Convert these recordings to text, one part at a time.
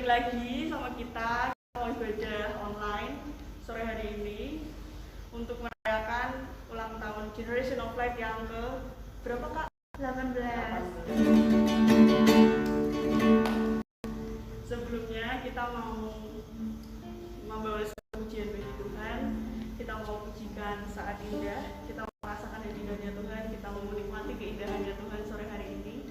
lagi sama kita mau ibadah online sore hari ini untuk merayakan ulang tahun Generation of Light yang ke berapa Kak? 18. Sebelumnya kita mau membawa pujian bagi Tuhan. Kita mau pujikan saat indah, kita mau merasakan indahnya Tuhan, kita mau menikmati keindahannya Tuhan sore hari ini.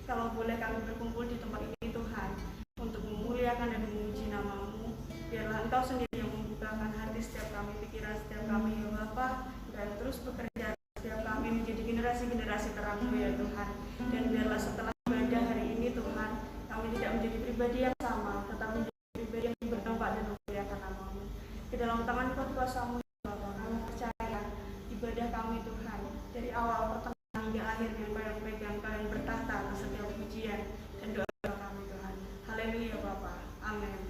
Kalau boleh kami berkumpul di tempat ini Tuhan, untuk memuliakan dan memuji nama-Mu, biarlah Engkau sendiri yang membukakan hati setiap kami, pikiran setiap kami ya Bapa, dan terus bekerja setiap kami menjadi generasi-generasi terang-Mu ya Tuhan. Dan biarlah setelah ibadah hari ini Tuhan, kami tidak menjadi pribadi yang sama, tetapi menjadi pribadi yang bertempat dan memuliakan nama-Mu. Ke dalam tangan kuasa-Mu ya Bapa, kami percaya ibadah kami Tuhan, dari awal pertengahan hingga akhir yang Kau yang pegang, Kau yang bertahta atas setiap pujian dan doa kami Tuhan. Haleluya Bapa, amin.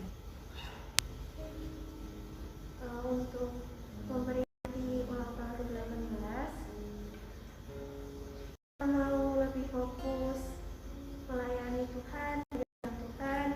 Untuk memperingati ulang tahun ke-18, kita mau lebih fokus melayani Tuhan, dengan Tuhan,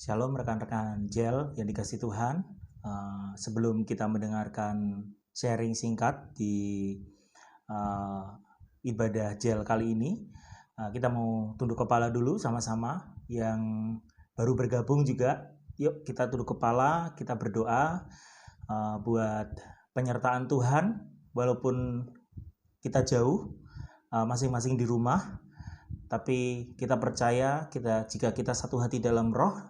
Shalom rekan-rekan Gel yang dikasih Tuhan. Sebelum kita mendengarkan sharing singkat di ibadah Gel kali ini, kita mau tunduk kepala dulu sama-sama. Yang baru bergabung juga, yuk kita tunduk kepala, kita berdoa buat penyertaan Tuhan. Walaupun kita jauh, masing-masing di rumah, tapi kita percaya jika kita satu hati dalam Roh,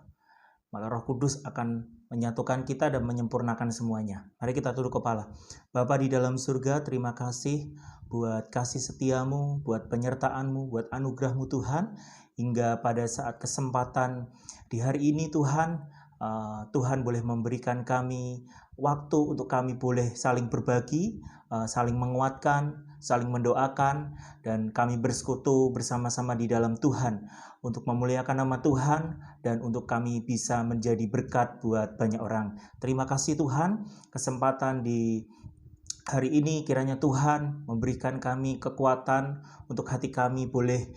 maka Roh Kudus akan menyatukan kita dan menyempurnakan semuanya. Mari kita tunduk kepala. Bapa di dalam surga, terima kasih buat kasih setiamu, buat penyertaanmu, buat anugerahmu Tuhan. Hingga pada saat kesempatan di hari ini Tuhan, Tuhan boleh memberikan kami waktu untuk kami boleh saling berbagi, saling menguatkan, saling mendoakan, dan kami bersekutu bersama-sama di dalam Tuhan untuk memuliakan nama Tuhan dan untuk kami bisa menjadi berkat buat banyak orang. Terima kasih Tuhan, kesempatan di hari ini kiranya Tuhan memberikan kami kekuatan untuk hati kami boleh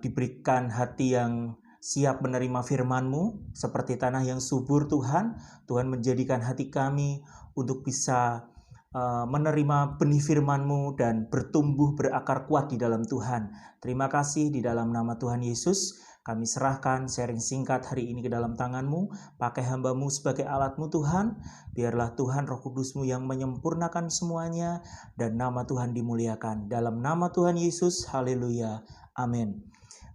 diberikan hati yang siap menerima firman-Mu seperti tanah yang subur Tuhan. Tuhan menjadikan hati kami untuk bisa menerima benih firman-Mu dan bertumbuh berakar kuat di dalam Tuhan. Terima kasih di dalam nama Tuhan Yesus. Kami serahkan sharing singkat hari ini ke dalam tangan-Mu. Pakai hamba-Mu sebagai alat-Mu Tuhan. Biarlah Tuhan Roh Kudus-Mu yang menyempurnakan semuanya dan nama Tuhan dimuliakan. Dalam nama Tuhan Yesus, haleluya, amin.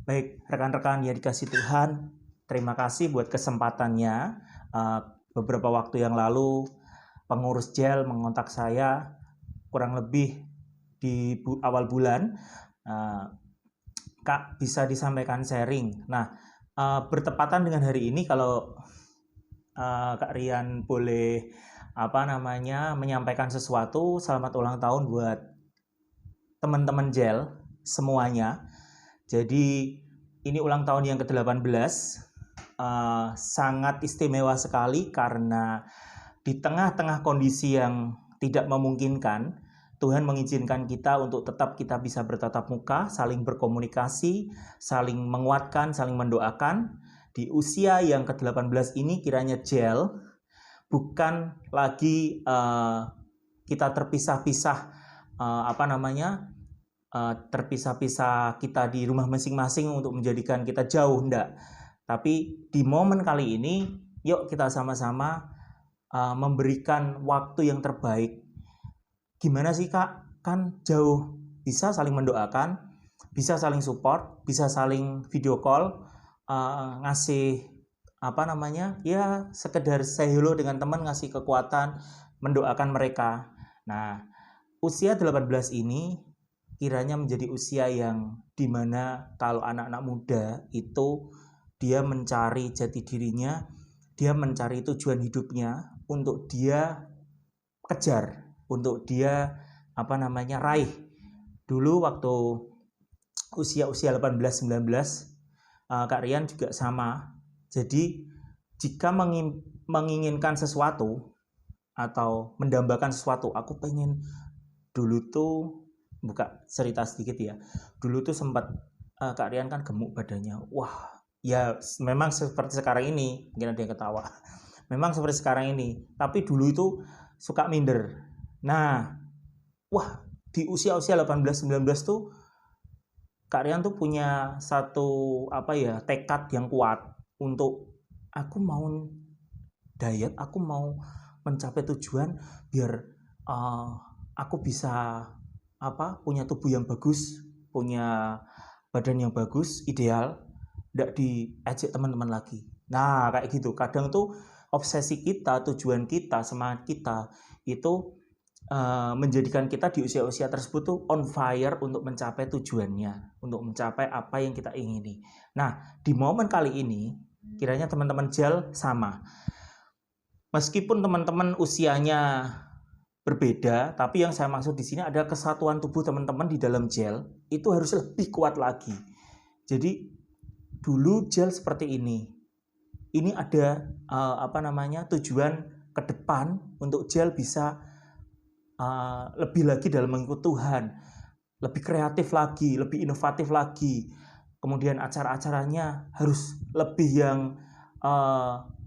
Baik, rekan-rekan yang dikasih Tuhan, terima kasih buat kesempatannya. Beberapa waktu yang lalu, pengurus Gel mengontak saya kurang lebih di awal bulan. Kak, bisa disampaikan sharing. Nah, bertepatan dengan hari ini, kalau Kak Rian boleh menyampaikan sesuatu, selamat ulang tahun buat teman-teman Gel semuanya. Jadi ini ulang tahun yang ke-18, sangat istimewa sekali karena di tengah-tengah kondisi yang tidak memungkinkan, Tuhan mengizinkan kita untuk tetap kita bisa bertatap muka, saling berkomunikasi, saling menguatkan, saling mendoakan. Di usia yang ke-18 ini kiranya Gel bukan lagi kita terpisah-pisah, terpisah-pisah kita di rumah masing-masing untuk menjadikan kita jauh, enggak. Tapi di momen kali ini, yuk kita sama-sama memberikan waktu yang terbaik. Gimana sih Kak? Kan jauh, bisa saling mendoakan, bisa saling support, bisa saling video call, ngasih sekedar say hello dengan teman, ngasih kekuatan, mendoakan mereka. Nah, usia 18 ini kiranya menjadi usia yang dimana kalau anak-anak muda itu dia mencari jati dirinya, dia mencari tujuan hidupnya untuk dia kejar, untuk dia raih. Dulu waktu usia 18-19, Kak Rian juga sama. Jadi jika menginginkan sesuatu atau mendambakan sesuatu, aku pengen dulu tuh, buka cerita sedikit ya. Dulu tuh sempat Kak Rian kan gemuk badannya. Wah, ya memang seperti sekarang ini, mungkin ada yang ketawa. Memang seperti sekarang ini, tapi dulu itu suka minder. Nah, di usia-usia 18-19 tuh Kak Rian tuh punya satu tekad yang kuat untuk aku mau diet, aku mau mencapai tujuan biar aku bisa punya tubuh yang bagus, punya badan yang bagus, ideal, tidak diejek teman-teman lagi. Nah, kayak gitu. Kadang tuh obsesi kita, tujuan kita, semangat kita itu menjadikan kita di usia-usia tersebut tuh on fire untuk mencapai tujuannya, untuk mencapai apa yang kita ingini. Nah, di momen kali ini, kiranya teman-teman Gel sama. Meskipun teman-teman usianya berbeda, tapi yang saya maksud di sini ada kesatuan tubuh teman-teman di dalam Gel itu harus lebih kuat lagi. Jadi dulu Gel seperti ini. Ini ada tujuan ke depan untuk Gel bisa lebih lagi dalam mengikut Tuhan, lebih kreatif lagi, lebih inovatif lagi. Kemudian acara-acaranya harus lebih yang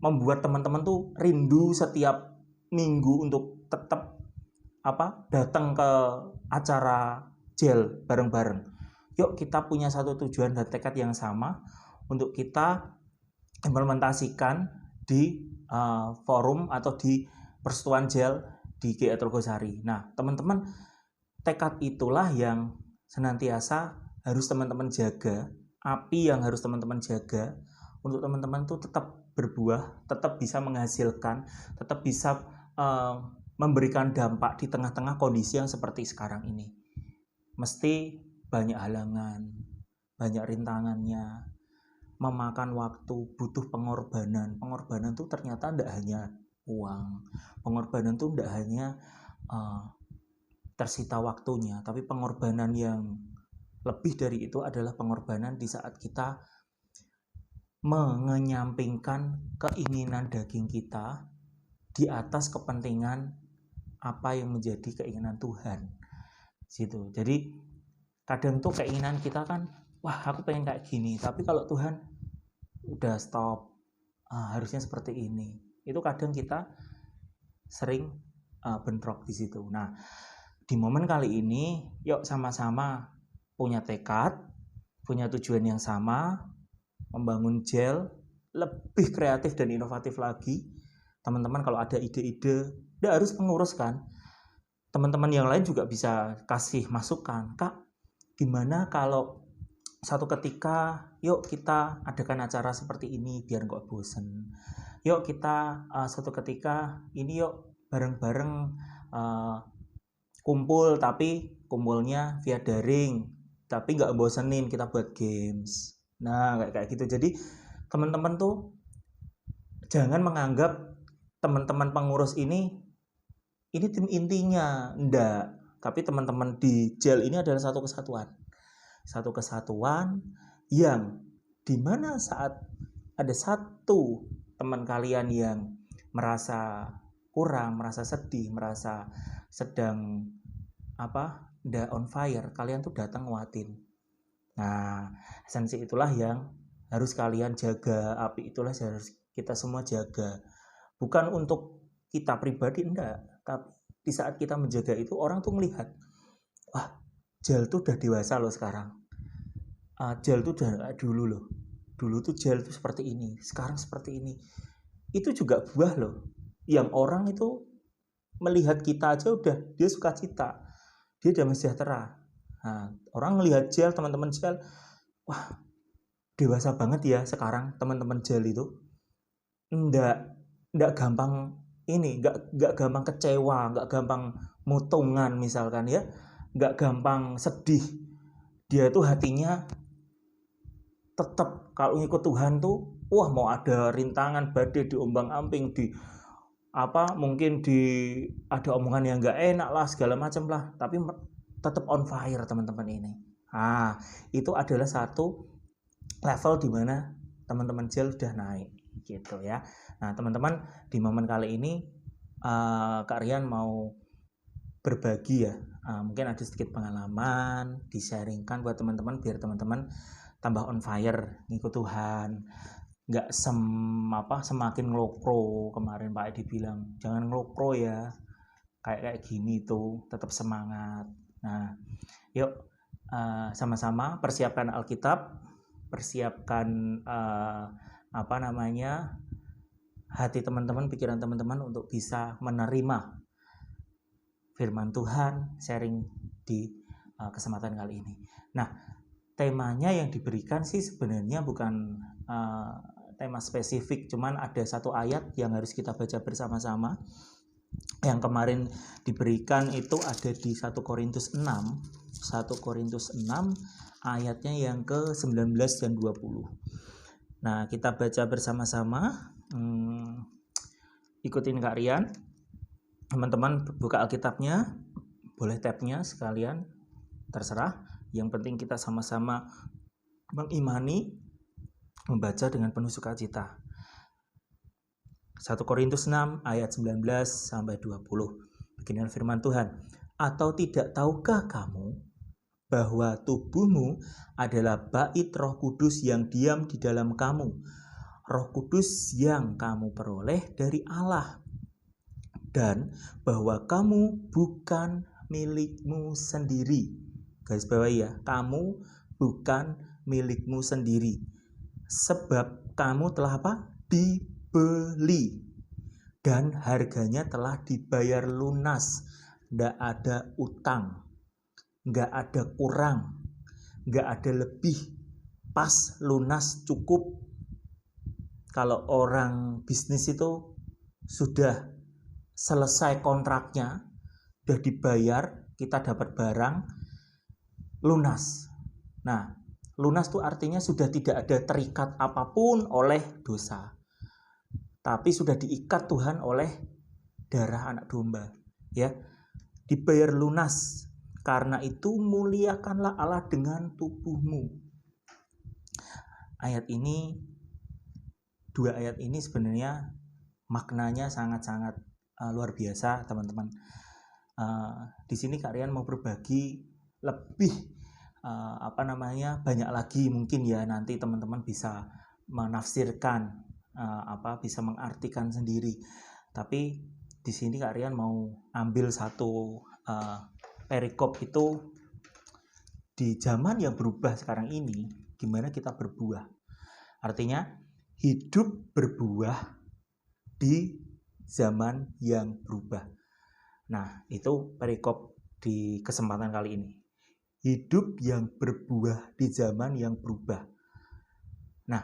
membuat teman-teman tuh rindu setiap minggu untuk tetap datang ke acara JEL bareng-bareng. Yuk kita punya satu tujuan dan tekad yang sama untuk kita implementasikan di forum atau di persatuan JEL di GI Telgosari. Nah, teman-teman, tekad itulah yang senantiasa harus teman-teman jaga, api yang harus teman-teman jaga untuk teman-teman tuh tetap berbuah, tetap bisa menghasilkan, tetap bisa memberikan dampak di tengah-tengah kondisi yang seperti sekarang ini. Mesti banyak halangan, banyak rintangannya, memakan waktu, butuh pengorbanan. Pengorbanan tuh ternyata tidak hanya uang, pengorbanan tuh tidak hanya tersita waktunya, tapi pengorbanan yang lebih dari itu adalah pengorbanan di saat kita mengenyampingkan keinginan daging kita di atas kepentingan apa yang menjadi keinginan Tuhan. Gitu. Jadi kadang tuh keinginan kita kan, wah aku pengen kayak gini, tapi kalau Tuhan udah stop, harusnya seperti ini. Itu kadang kita sering bentrok di situ. Nah, di momen kali ini, yuk sama-sama punya tekad, punya tujuan yang sama, membangun JEL lebih kreatif dan inovatif lagi. Teman-teman kalau ada ide-ide, tidak harus pengurus kan. Teman-teman yang lain juga bisa kasih masukan. Kak, gimana kalau satu ketika yuk kita adakan acara seperti ini biar nggak bosen. Yuk kita suatu ketika ini yuk bareng-bareng kumpul, tapi kumpulnya via daring, tapi nggak bosenin, kita buat games. Nah kayak gitu. Jadi teman-teman tuh jangan menganggap teman-teman pengurus ini tim intinya, enggak. Tapi teman-teman di JEL ini adalah satu kesatuan yang dimana saat ada satu teman kalian yang merasa kurang, merasa sedih, merasa sedang nggak on fire, kalian tuh datang nguatin. Nah, esensi itulah yang harus kalian jaga, api itulah yang harus kita semua jaga. Bukan untuk kita pribadi, enggak, tapi di saat kita menjaga itu orang tuh melihat, wah JEL tuh udah dewasa loh sekarang. JEL tuh udah dulu loh. Dulu tuh JEL tuh seperti ini, sekarang seperti ini. Itu juga buah loh. Yang orang itu melihat kita aja udah dia sukacita, dia damai sejahtera. Nah, orang melihat JEL, teman-teman JEL, wah dewasa banget ya sekarang teman-teman JEL itu. Enggak gampang ini, enggak gampang kecewa, enggak gampang mutungan misalkan ya, enggak gampang sedih. Dia tuh hatinya tetap kalau ngikut Tuhan tuh, wah mau ada rintangan, badai, diombang-ambing, mungkin ada omongan yang enggak enak lah, segala macam lah, tapi tetap on fire teman-teman ini. Itu adalah satu level di mana teman-teman JEL udah naik gitu ya. Nah, teman-teman, di momen kali ini Kak Rian mau berbagi ya. Mungkin ada sedikit pengalaman di-sharingkan buat teman-teman biar teman-teman tambah on fire ngikut Tuhan. Enggak semakin ngelokro. Kemarin Pak Edi bilang, jangan ngelokro ya. Kayak gini tuh, tetap semangat. Nah, yuk sama-sama persiapkan Alkitab, persiapkan hati teman-teman, pikiran teman-teman untuk bisa menerima firman Tuhan, sharing di kesempatan kali ini. Nah, temanya yang diberikan sih sebenarnya bukan tema spesifik, cuman ada satu ayat yang harus kita baca bersama-sama. Yang kemarin diberikan itu ada di 1 Korintus 6 ayatnya yang ke-19 dan 20. Nah, kita baca bersama-sama. Ikutin Kak Rian. Teman-teman buka Alkitabnya, boleh tabnya sekalian, terserah. Yang penting kita sama-sama mengimani, membaca dengan penuh sukacita. 1 Korintus 6 ayat 19 sampai 20. Beginilah firman Tuhan. Atau tidak tahukah kamu bahwa tubuhmu adalah bait Roh Kudus yang diam di dalam kamu, Roh Kudus yang kamu peroleh dari Allah, dan bahwa kamu bukan milikmu sendiri. Garis bawahi ya, kamu bukan milikmu sendiri. Sebab kamu telah apa? Dibeli. Dan harganya telah dibayar lunas. Nggak ada utang. Nggak ada kurang. Nggak ada lebih. Pas, lunas, cukup. Kalau orang bisnis itu sudah selesai kontraknya, sudah dibayar, kita dapat barang, lunas. Nah, lunas itu artinya sudah tidak ada terikat apapun oleh dosa, tapi sudah diikat Tuhan oleh darah anak domba, ya. Dibayar lunas. Karena itu muliakanlah Allah dengan tubuhmu. Dua ayat ini sebenarnya maknanya sangat-sangat luar biasa, teman-teman. Di sini Kak Rian mau berbagi lebih banyak lagi, mungkin ya nanti teman-teman bisa menafsirkan, bisa mengartikan sendiri. Tapi di sini Kak Rian mau ambil satu perikop itu, di zaman yang berubah sekarang ini, gimana kita berbuah. Artinya hidup berbuah di zaman yang berubah. Nah, itu perikop di kesempatan kali ini. Hidup yang berbuah di zaman yang berubah. Nah,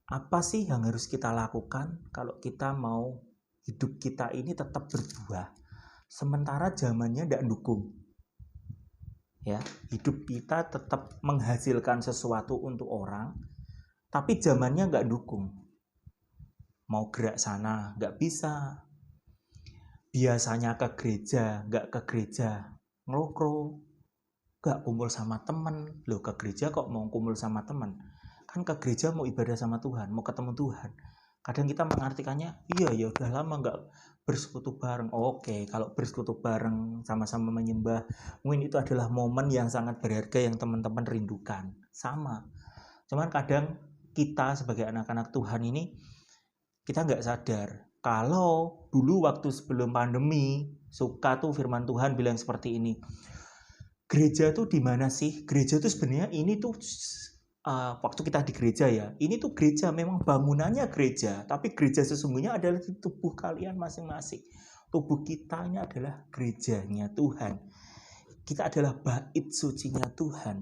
apa sih yang harus kita lakukan kalau kita mau hidup kita ini tetap berbuah sementara zamannya tidak dukung? Ya, hidup kita tetap menghasilkan sesuatu untuk orang, tapi zamannya nggak dukung. Mau gerak sana nggak bisa. Biasanya ke gereja nggak ke gereja, ngelokro. Nggak kumpul sama temen. Loh, ke gereja kok mau kumpul sama temen? Kan ke gereja mau ibadah sama Tuhan, mau ketemu Tuhan. Kadang kita mengartikannya, iya ya udah lama nggak bersekutu bareng. Oke, kalau bersekutu bareng sama-sama menyembah, mungkin itu adalah momen yang sangat berharga yang teman-teman rindukan. Sama. Cuman kadang kita sebagai anak-anak Tuhan ini, kita nggak sadar. Kalau dulu waktu sebelum pandemi, suka tuh firman Tuhan bilang seperti ini. Gereja tuh di mana sih? Gereja tuh sebenarnya ini tuh waktu kita di gereja ya, ini tuh gereja, memang bangunannya gereja, tapi gereja sesungguhnya adalah di tubuh kalian masing-masing. Tubuh kita ini adalah gerejanya Tuhan. Kita adalah bait sucinya Tuhan.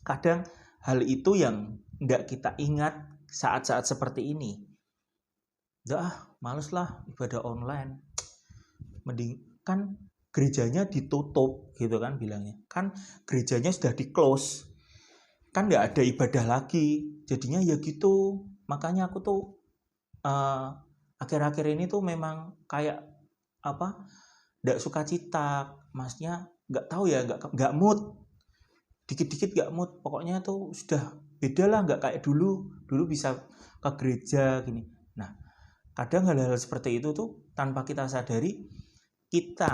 Kadang hal itu yang enggak kita ingat saat-saat seperti ini. Males lah ibadah online. Mending kan gerejanya ditutup gitu kan bilangnya. Kan gerejanya sudah di-close. Kan nggak ada ibadah lagi, jadinya ya gitu. Makanya aku tuh akhir-akhir ini tuh memang kayak nggak suka cita, maksudnya nggak tahu ya, nggak mood, dikit-dikit nggak mood. Pokoknya tuh sudah beda lah, nggak kayak dulu bisa ke gereja gini. Nah, kadang hal-hal seperti itu tuh tanpa kita sadari, kita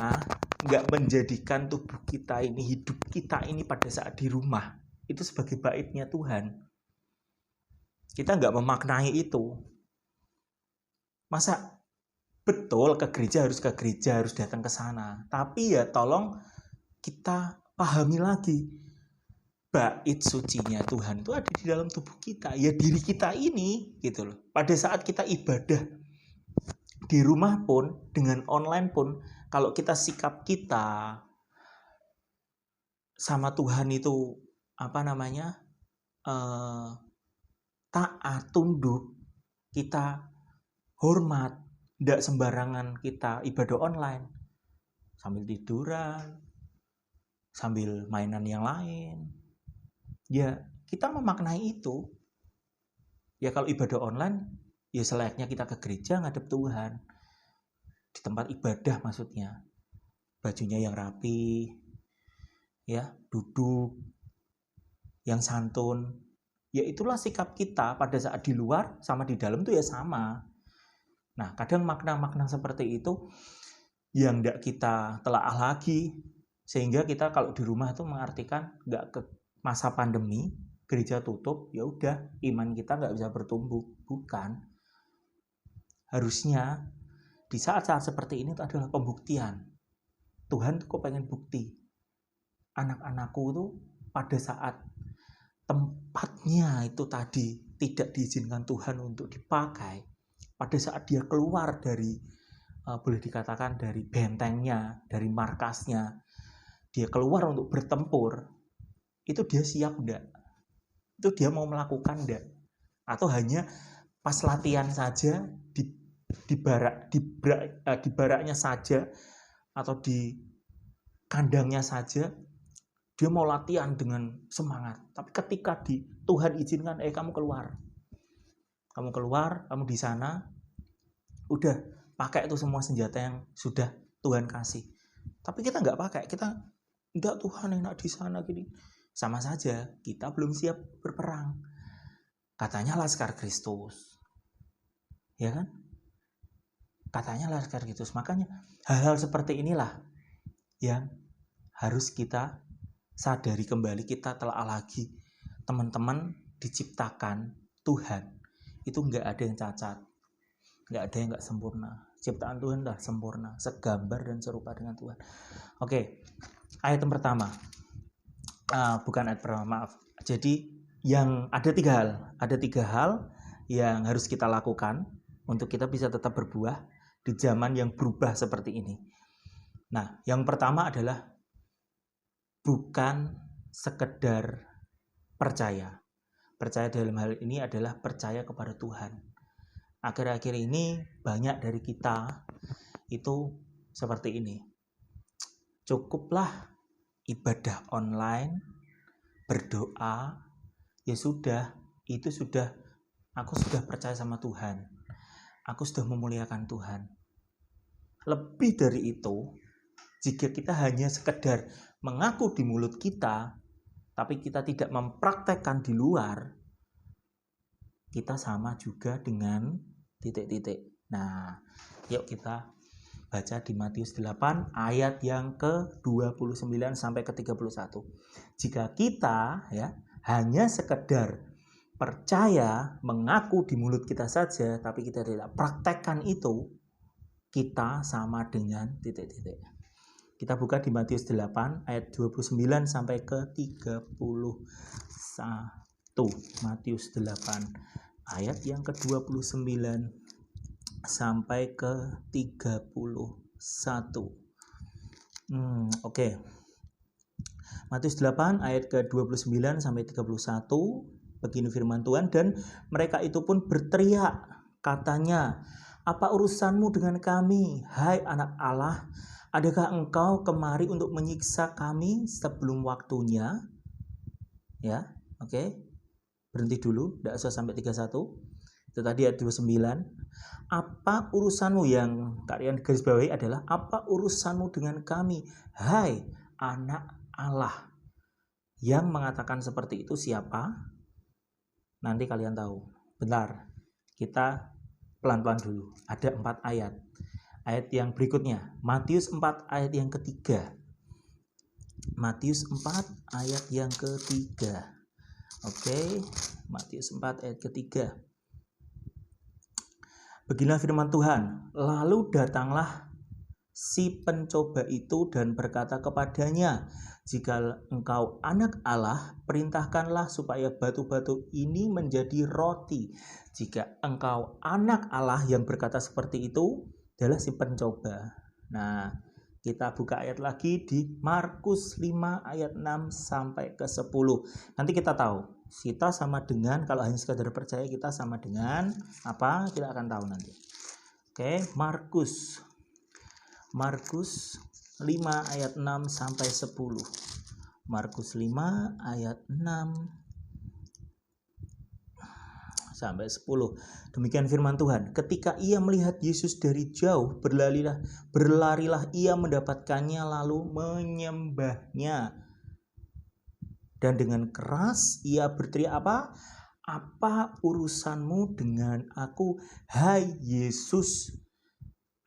nggak menjadikan tubuh kita ini, hidup kita ini pada saat di rumah itu sebagai baitnya Tuhan. Kita nggak memaknai itu. Masa betul ke gereja, harus datang ke sana. Tapi ya tolong kita pahami lagi, bait sucinya Tuhan itu ada di dalam tubuh kita. Ya diri kita ini gitu loh. Pada saat kita ibadah di rumah pun, dengan online pun, kalau kita sikap kita sama Tuhan itu taat, tunduk, kita hormat, tidak sembarangan kita ibadah online sambil tiduran, sambil mainan yang lain. Ya kita memaknai itu. Ya kalau ibadah online, ya selayaknya kita ke gereja ngadep Tuhan, di tempat ibadah maksudnya, bajunya yang rapi, ya duduk yang santun. Ya itulah sikap kita pada saat di luar sama di dalam tuh ya sama. Nah, kadang makna-makna seperti itu yang tidak kita telaah lagi, sehingga kita kalau di rumah tuh mengartikan nggak ke masa pandemi, gereja tutup, ya udah iman kita nggak bisa bertumbuh. Bukan. Harusnya di saat-saat seperti ini itu adalah pembuktian. Tuhan tuh kok pengen bukti. Anak-anakku tuh pada saat tempatnya itu tadi tidak diizinkan Tuhan untuk dipakai, pada saat dia keluar dari boleh dikatakan dari bentengnya, dari markasnya, dia keluar untuk bertempur, itu dia siap enggak? Itu dia mau melakukan enggak? Atau hanya pas latihan saja di baraknya saja atau di kandangnya saja dia mau latihan dengan semangat, tapi ketika Tuhan izinkan kamu keluar, kamu di sana, udah pakai itu semua senjata yang sudah Tuhan kasih. Tapi kita nggak pakai, kita enggak, Tuhan enak di sana gini. Sama saja kita belum siap berperang. Katanya Laskar Kristus, ya kan? Katanya Laskar Kristus. Makanya hal-hal seperti inilah yang harus kita sadari kembali, kita telah lagi. Teman-teman diciptakan Tuhan itu nggak ada yang cacat, nggak ada yang nggak sempurna. Ciptaan Tuhan dah sempurna, segambar dan serupa dengan Tuhan. Oke, ayat yang pertama, bukan ayat pertama, maaf. Jadi yang ada tiga hal yang harus kita lakukan untuk kita bisa tetap berbuah di zaman yang berubah seperti ini. Nah, yang pertama adalah bukan sekedar percaya. Percaya dalam hal ini adalah percaya kepada Tuhan. Akhir-akhir ini banyak dari kita itu seperti ini. Cukuplah ibadah online, berdoa, ya sudah, itu sudah, aku sudah percaya sama Tuhan. Aku sudah memuliakan Tuhan. Lebih dari itu, jika kita hanya sekedar mengaku di mulut kita, tapi kita tidak mempraktekkan di luar, kita sama juga dengan titik-titik. Nah, yuk kita baca di Matius 8 ayat yang ke-29 sampai ke-31. Jika kita hanya sekedar percaya, mengaku di mulut kita saja, tapi kita tidak praktekkan itu, kita sama dengan titik-titik. Kita buka di Matius 8 ayat 29 sampai ke 31. Matius 8 ayat yang ke-29 sampai ke 31. Oke. Matius 8 ayat ke-29 sampai 31. Begini firman Tuhan, dan mereka itu pun berteriak, katanya, apa urusanmu dengan kami, hai anak Allah? Adakah engkau kemari untuk menyiksa kami sebelum waktunya? Ya, oke. Berhenti dulu, tidak usah sampai 31. Itu tadi ayat 29. Apa urusanmu, yang kalian garis bawahi adalah apa urusanmu dengan kami, hai anak Allah? Yang mengatakan seperti itu siapa? Nanti kalian tahu. Bentar, kita pelan-pelan dulu. Ada 4 ayat. Ayat yang berikutnya, Matius 4 ayat yang ketiga. Matius 4 ayat yang ketiga. Oke, Matius 4 ayat ketiga. Beginilah firman Tuhan, lalu datanglah si pencoba itu dan berkata kepadanya, jika engkau anak Allah, perintahkanlah supaya batu-batu ini menjadi roti. Jika engkau anak Allah, yang berkata seperti itu adalah si pencoba. Nah, kita buka ayat lagi di Markus 5 ayat 6 sampai ke 10. Nanti kita tahu, kita sama dengan, kalau hanya sekadar percaya, kita sama dengan apa? Kita akan tahu nanti. Oke, Markus 5 ayat 6 sampai 10. Markus 5 ayat 6 sampai 10. Demikian firman Tuhan. Ketika ia melihat Yesus dari jauh, berlarilah ia mendapatkannya lalu menyembahnya. Dan dengan keras ia berteriak apa? Apa urusanmu dengan aku, hai Yesus,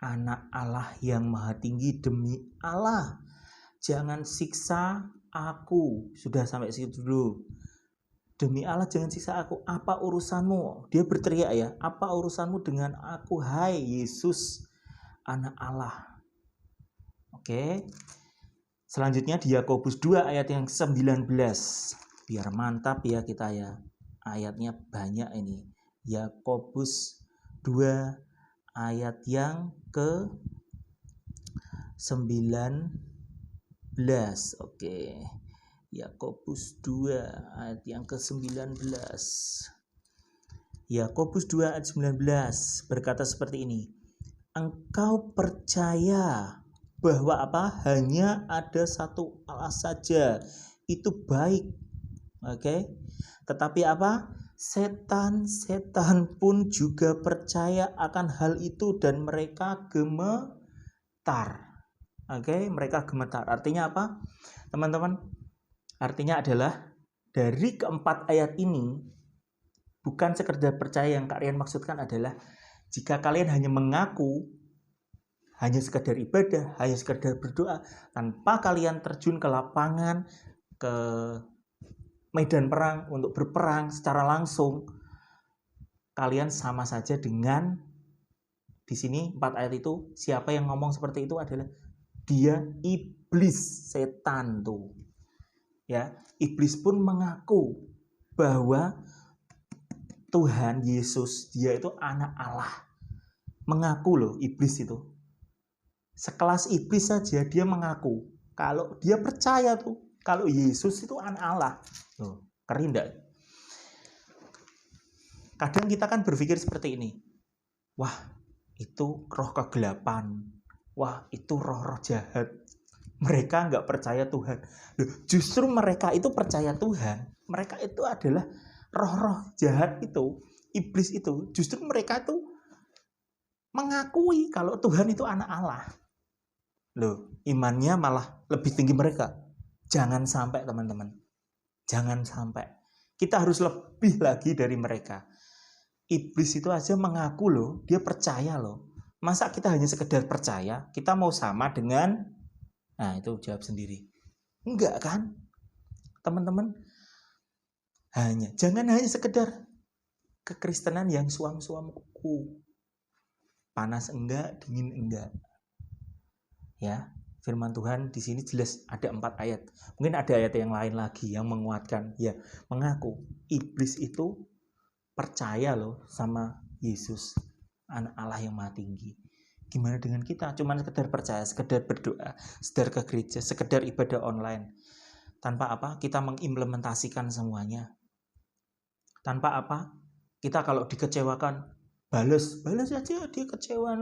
Anak Allah yang Maha Tinggi? Demi Allah, jangan siksa aku. Sudah sampai situ dulu. Demi Allah jangan siksa aku. Apa urusanmu? Dia berteriak ya. Apa urusanmu dengan aku, hai Yesus, anak Allah? Oke. Selanjutnya di Yakobus 2 ayat yang 19. Biar mantap ya kita ya. Ayatnya banyak ini. Yakobus 2 ayat yang ke 19. Oke. Yakobus 2 ayat yang ke-19. Yakobus 2 ayat 19 berkata seperti ini. Engkau percaya bahwa apa? Hanya ada satu Allah saja. Itu baik. Oke. Tetapi apa? Setan-setan pun juga percaya akan hal itu dan mereka gemetar. Oke, mereka gemetar. Artinya apa? Teman-teman, artinya adalah dari keempat ayat ini bukan sekedar percaya, yang Kak Rian maksudkan adalah jika kalian hanya mengaku, hanya sekedar ibadah, hanya sekedar berdoa, tanpa kalian terjun ke lapangan, ke medan perang untuk berperang secara langsung, kalian sama saja dengan di sini 4 ayat itu. Siapa yang ngomong seperti itu adalah dia iblis, setan tuh. Ya, iblis pun mengaku bahwa Tuhan Yesus dia itu anak Allah. Mengaku loh iblis itu. Sekelas iblis saja dia mengaku kalau dia percaya tuh kalau Yesus itu anak Allah. Loh, keren enggak? Kadang kita kan berpikir seperti ini. Wah, itu roh kegelapan. Wah, itu roh-roh jahat. Mereka nggak percaya Tuhan. Loh, justru mereka itu percaya Tuhan. Mereka itu adalah roh-roh jahat itu, iblis itu. Justru mereka itu mengakui kalau Tuhan itu anak Allah. Loh, imannya malah lebih tinggi mereka. Jangan sampai teman-teman. Jangan sampai. Kita harus lebih lagi dari mereka. Iblis itu aja mengaku loh, dia percaya loh. Masa kita hanya sekedar percaya, kita mau sama dengan, nah itu jawab sendiri. Enggak kan? Teman-teman, jangan hanya sekedar kekristenan yang suam-suam kuku. Panas enggak, dingin enggak. Ya, firman Tuhan di sini jelas ada 4 ayat. Mungkin ada ayat yang lain lagi yang menguatkan. Ya, mengaku iblis itu percaya loh sama Yesus, anak Allah yang maha tinggi. Gimana dengan kita? Cuman sekedar percaya, sekedar berdoa, sekedar ke gereja, sekedar ibadah online. Tanpa apa? Kita mengimplementasikan semuanya. Tanpa apa? Kita kalau dikecewakan, balas aja dia kecewa.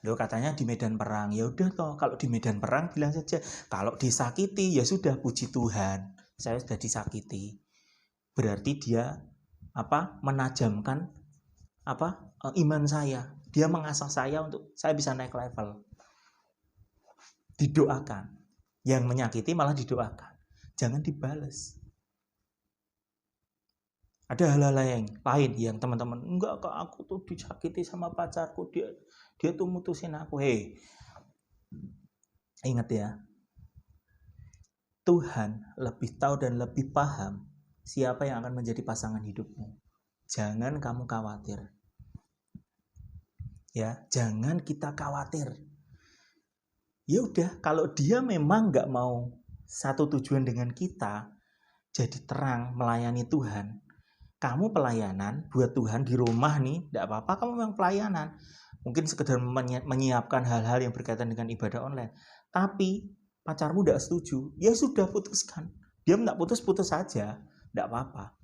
Loh, katanya di medan perang. Ya udah toh, kalau di medan perang bilang saja. Kalau disakiti ya sudah, puji Tuhan, saya sudah disakiti. Berarti dia menajamkan iman saya. Dia mengasah saya untuk saya bisa naik level. Didoakan. Yang menyakiti malah didoakan. Jangan dibalas. Ada hal-hal lain yang teman-teman, enggak kak, aku tuh disakiti sama pacarku, dia tuh mutusin aku. Hei, ingat ya, Tuhan lebih tahu dan lebih paham siapa yang akan menjadi pasangan hidupmu. Jangan kamu khawatir. Ya, jangan kita khawatir. Ya udah, kalau dia memang nggak mau satu tujuan dengan kita, jadi terang melayani Tuhan. Kamu pelayanan buat Tuhan di rumah nih, tidak apa-apa kamu memang pelayanan. Mungkin sekedar menyiapkan hal-hal yang berkaitan dengan ibadah online. Tapi pacarmu tidak setuju, ya sudah putuskan. Dia tidak putus saja, tidak apa-apa.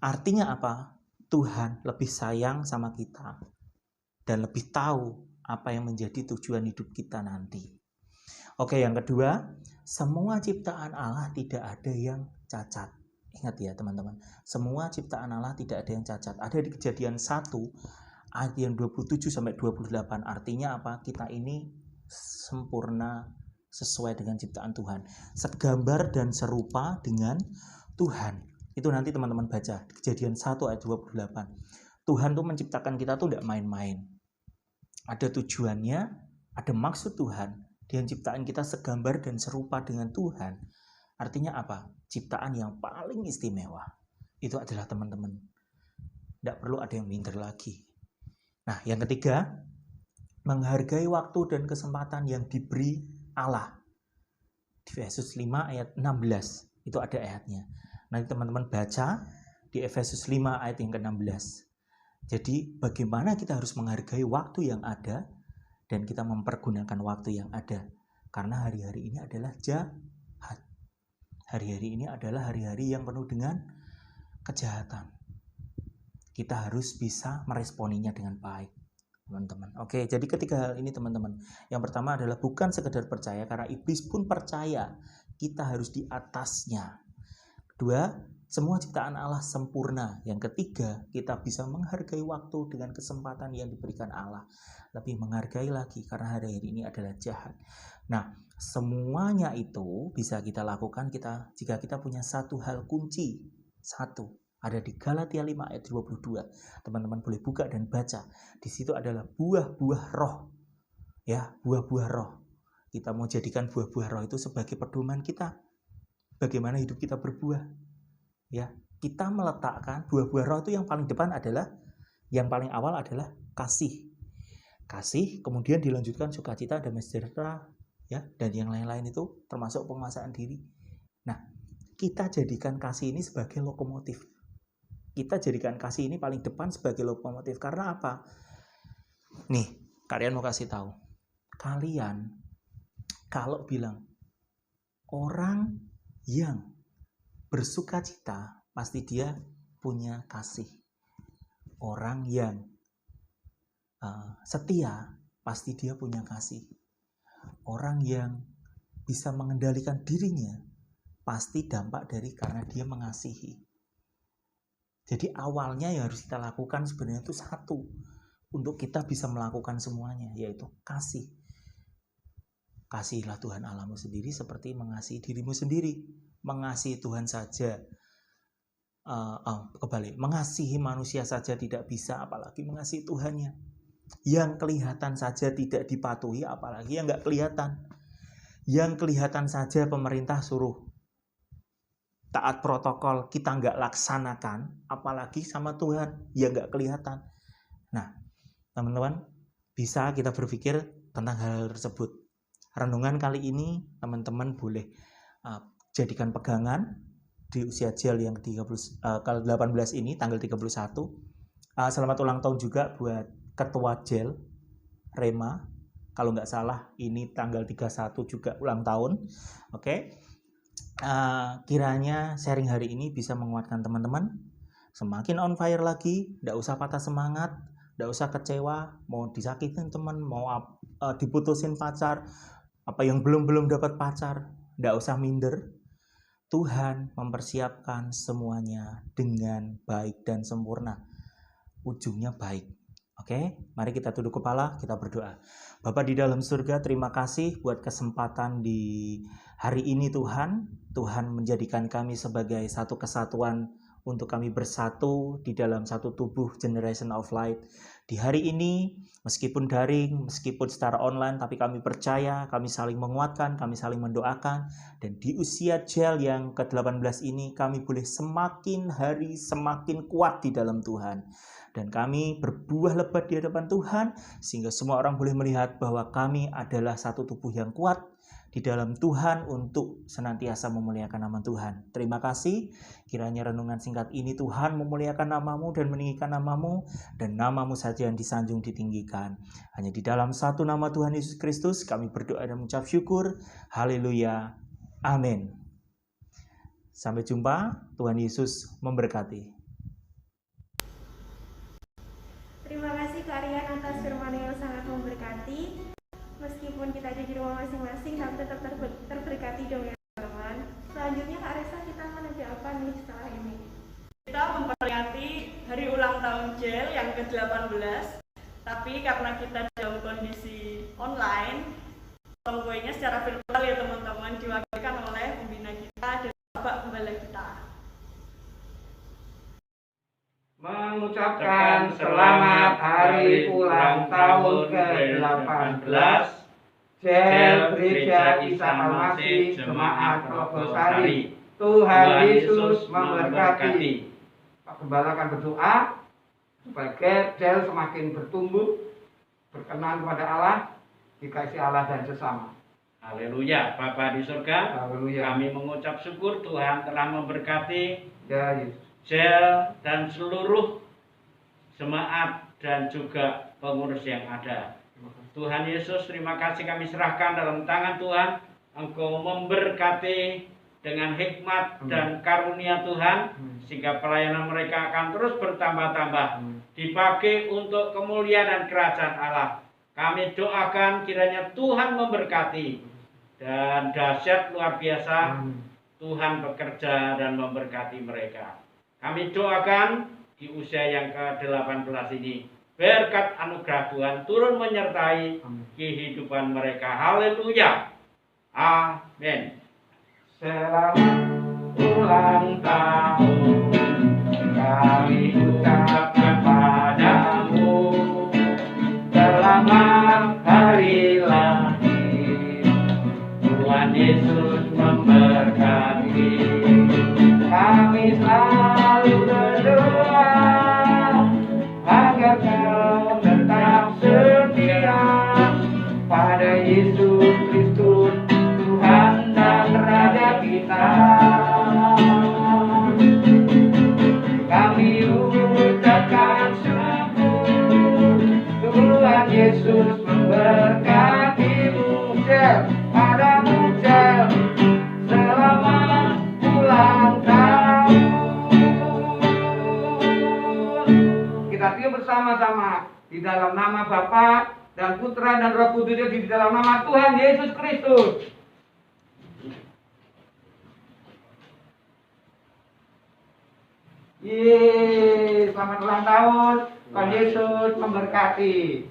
Artinya apa? Tuhan lebih sayang sama kita dan lebih tahu apa yang menjadi tujuan hidup kita nanti. Oke, yang kedua, semua ciptaan Allah tidak ada yang cacat. Ingat ya teman-teman, semua ciptaan Allah tidak ada yang cacat. Ada di Kejadian 1 ayat yang 27 sampai 28. Artinya apa? Kita ini sempurna sesuai dengan ciptaan Tuhan, segambar dan serupa dengan Tuhan. Itu nanti teman-teman baca di Kejadian 1 ayat 28. Tuhan tuh menciptakan kita tuh tidak main-main. Ada tujuannya, ada maksud Tuhan. Dia ciptaan kita segambar dan serupa dengan Tuhan. Artinya apa? Ciptaan yang paling istimewa. itu adalah teman-teman. Tidak perlu ada yang minder lagi. Nah, yang ketiga, menghargai waktu dan kesempatan yang diberi Allah. Di Efesus 5 ayat 16, itu ada ayatnya. Nanti teman-teman baca di Efesus 5 ayat yang ke-16. Jadi bagaimana kita harus menghargai waktu yang ada dan kita mempergunakan waktu yang ada. Karena hari-hari ini adalah jahat. Hari-hari ini adalah hari-hari yang penuh dengan kejahatan. Kita harus bisa meresponinya dengan baik, teman-teman. Oke, jadi ketiga hal ini, teman-teman. Yang pertama adalah bukan sekedar percaya, karena iblis pun percaya. Kita harus di atasnya. Kedua, semua ciptaan Allah sempurna. Yang ketiga, kita bisa menghargai waktu dengan kesempatan yang diberikan Allah. Lebih menghargai lagi, karena hari-hari ini adalah jahat. Nah, semuanya itu bisa kita lakukan jika kita punya satu hal kunci. Satu. Ada di Galatia 5 ayat 22. Teman-teman boleh buka dan baca. Di situ adalah buah-buah roh. Ya, buah-buah roh. Kita mau jadikan buah-buah roh itu sebagai pedoman kita. Bagaimana hidup kita berbuah. Ya, kita meletakkan buah-buah roh itu yang paling depan adalah, yang paling awal adalah kasih. Kasih, kemudian dilanjutkan sukacita, damai sejahtera, ya, dan yang lain-lain itu termasuk penguasaan diri. Nah, kita jadikan kasih ini sebagai lokomotif. Kita jadikan kasih ini paling depan sebagai lokomotif. Karena apa? Nih, kalian mau kasih tahu. Kalian kalau bilang orang yang bersukacita, pasti dia punya kasih. Orang yang setia, pasti dia punya kasih. Orang yang bisa mengendalikan dirinya, pasti dampak dari karena dia mengasihi. Jadi awalnya yang harus kita lakukan sebenarnya itu satu. Untuk kita bisa melakukan semuanya, yaitu kasih. Kasihilah Tuhan Allahmu sendiri seperti mengasihi dirimu sendiri. Mengasihi Tuhan saja, mengasihi manusia saja tidak bisa, apalagi mengasihi Tuhannya. Yang kelihatan saja tidak dipatuhi, apalagi yang nggak kelihatan. Yang kelihatan saja pemerintah suruh taat protokol, kita nggak laksanakan, apalagi sama Tuhan yang nggak kelihatan. Nah, teman-teman, bisa kita berpikir tentang hal tersebut. Renungan kali ini, teman-teman boleh jadikan pegangan di usia JEL yang ke-18 ini, tanggal 31. Selamat ulang tahun juga buat Ketua JEL, Rema. Kalau nggak salah, ini tanggal 31 juga ulang tahun. Oke. Kiranya sharing hari ini bisa menguatkan teman-teman semakin on fire lagi, tidak usah patah semangat, tidak usah kecewa, mau disakitin teman, mau diputusin pacar, apa yang belum dapat pacar, tidak usah minder. Tuhan mempersiapkan semuanya dengan baik dan sempurna, ujungnya baik. Oke, mari kita tunduk kepala, kita berdoa. Bapa di dalam surga, terima kasih buat kesempatan di hari ini Tuhan. Tuhan menjadikan kami sebagai satu kesatuan untuk kami bersatu di dalam satu tubuh Generation of Light. Di hari ini, meskipun daring, meskipun secara online, tapi kami percaya, kami saling menguatkan, kami saling mendoakan. Dan di usia JEL yang ke-18 ini, kami boleh semakin hari semakin kuat di dalam Tuhan. Dan kami berbuah lebat di hadapan Tuhan, sehingga semua orang boleh melihat bahwa kami adalah satu tubuh yang kuat di dalam Tuhan untuk senantiasa memuliakan nama Tuhan. Terima kasih, kiranya renungan singkat ini Tuhan memuliakan nama-Mu dan meninggikan nama-Mu, dan nama-Mu saja yang disanjung ditinggikan. Hanya di dalam satu nama Tuhan Yesus Kristus kami berdoa dan mengucap syukur. Haleluya. Amin. Sampai jumpa. Tuhan Yesus memberkati. Terima kasih Kak Rian atas firman yang sangat memberkati. Meskipun kita ada di rumah masing-masing, tapi tetap terberkati dong ya teman-teman. Selanjutnya Kak Resa, kita akan ada apa nih setelah ini? Kita memperingati hari ulang tahun JEL yang ke-18. Tapi karena kita dalam kondisi online, potong kuenya secara virtual ya teman-teman, diwakilkan oleh pembina kita dan Bapak Gembala kita. Mengucapkan selamat hari ulang tahun ke-18 JEL Gereja Isa Al-Masih Jemaat Rogosari. Tuhan Yesus memberkati. Pak Gembala akan berdoa supaya Jel semakin bertumbuh, berkenan kepada Allah, dikasih Allah dan sesama. Haleluya. Bapa di surga, Haleluya. kami mengucap syukur Tuhan telah memberkati Ya Yesus. Jel dan seluruh jemaat dan juga pengurus yang ada. Tuhan Yesus, terima kasih kami serahkan dalam tangan Tuhan. Engkau memberkati dengan hikmat dan karunia Tuhan, sehingga pelayanan mereka akan terus bertambah-tambah, dipakai untuk kemuliaan dan kerajaan Allah. Kami doakan kiranya Tuhan memberkati dan dahsyat luar biasa Tuhan bekerja dan memberkati mereka. Kami doakan di usia yang ke-18 ini, berkat anugerah Tuhan turun menyertai kehidupan mereka. Haleluya. Amin. Selamat ulang tahun kami ucapkan padamu. Selamat hari lahir, Tuhan Yesus memberkati. Kami selalu berdoa agar kau tetap setia pada Yesus Kristus, Tuhan dan Raja kita. Kami ucapkan syukur, Tuhan Yesus memberkatimu. Jel, padamu Jel, selamat ulang tahun. Kita tiup bersama-sama di dalam nama Bapa dan Putra dan Roh Kudus, di dalam nama Tuhan Yesus Kristus. Yeay, selamat ulang tahun. Tuhan Yesus memberkati.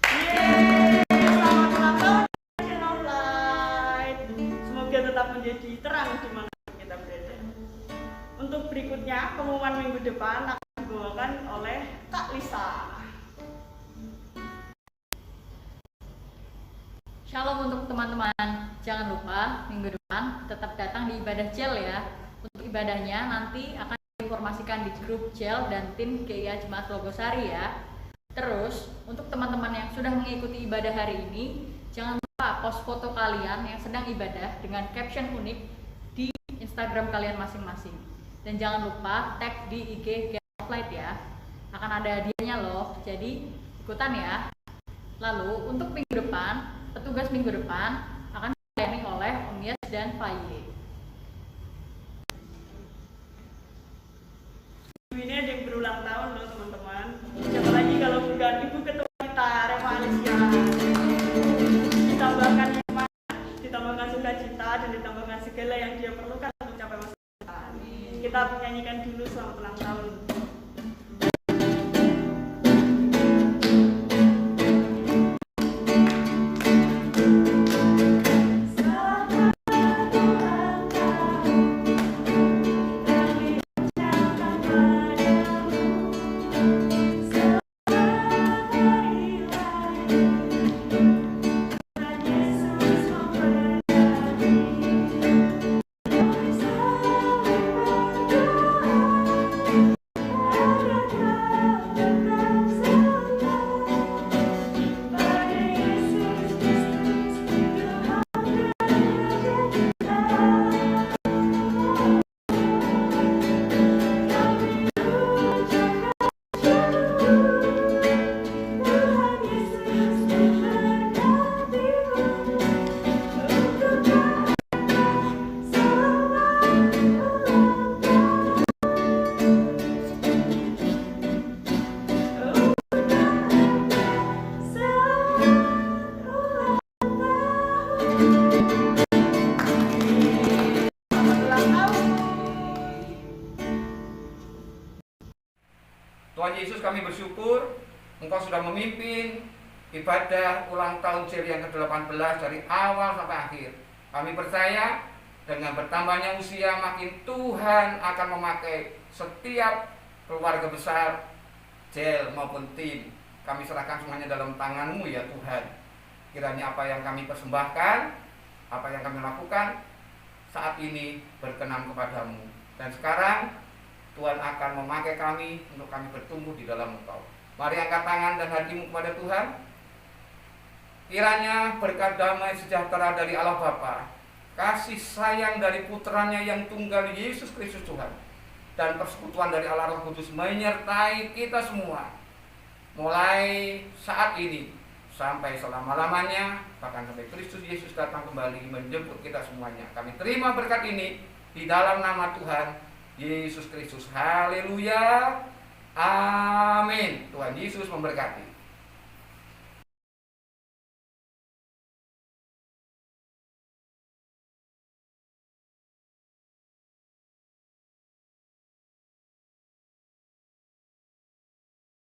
Yeay, selamat ulang tahun Generation of Light. Semoga tetap menjadi terang di mana kita berada. Untuk berikutnya, pengumuman minggu depan akan dibawakan oleh Kak Lisa. Shalom untuk teman-teman. Jangan lupa minggu depan tetap datang di ibadah Jel ya. Untuk ibadahnya nanti akan diinformasikan di grup Jel dan tim GIA Jemaat Logosari ya. Terus untuk teman-teman yang sudah mengikuti ibadah hari ini, jangan lupa post foto kalian yang sedang ibadah dengan caption unik di Instagram kalian masing-masing. Dan jangan lupa tag di IG GIA Light ya. Akan ada hadiahnya loh. Jadi ikutan ya. Lalu untuk minggu depan, petugas minggu depan akan dilayani oleh Om Yes dan Faye. Ini ada yang berulang tahun loh teman-teman. Siapa lagi kalau bukan Ibu Ketua kita, Reva Alicia. Ditambahkan hikmat, ditambahkan sukacita, dan ditambahkan segala yang dia perlukan untuk mencapai masa depan. Kita menyanyikan dulu selamat ulang tahun. Tuhan Yesus, kami bersyukur Engkau sudah memimpin ibadah ulang tahun Jel yang ke-18 dari awal sampai akhir. Kami percaya dengan bertambahnya usia makin Tuhan akan memakai setiap keluarga besar Jel maupun tim. Kami serahkan semuanya dalam tangan-Mu ya Tuhan. Kiranya apa yang kami persembahkan, apa yang kami lakukan, saat ini berkenan kepadamu. Dan sekarang Tuhan akan memakai kami untuk kami bertumbuh di dalam Engkau. Mari angkat tangan dan hatimu kepada Tuhan. Kiranya berkat damai sejahtera dari Allah Bapa, kasih sayang dari putranya yang tunggal Yesus Kristus Tuhan, dan persekutuan dari Allah Roh Kudus menyertai kita semua, mulai saat ini sampai selama-lamanya, bahkan sampai Kristus Yesus datang kembali menjemput kita semuanya. Kami terima berkat ini di dalam nama Tuhan Yesus Kristus. Haleluya. Amin. Tuhan Yesus memberkati.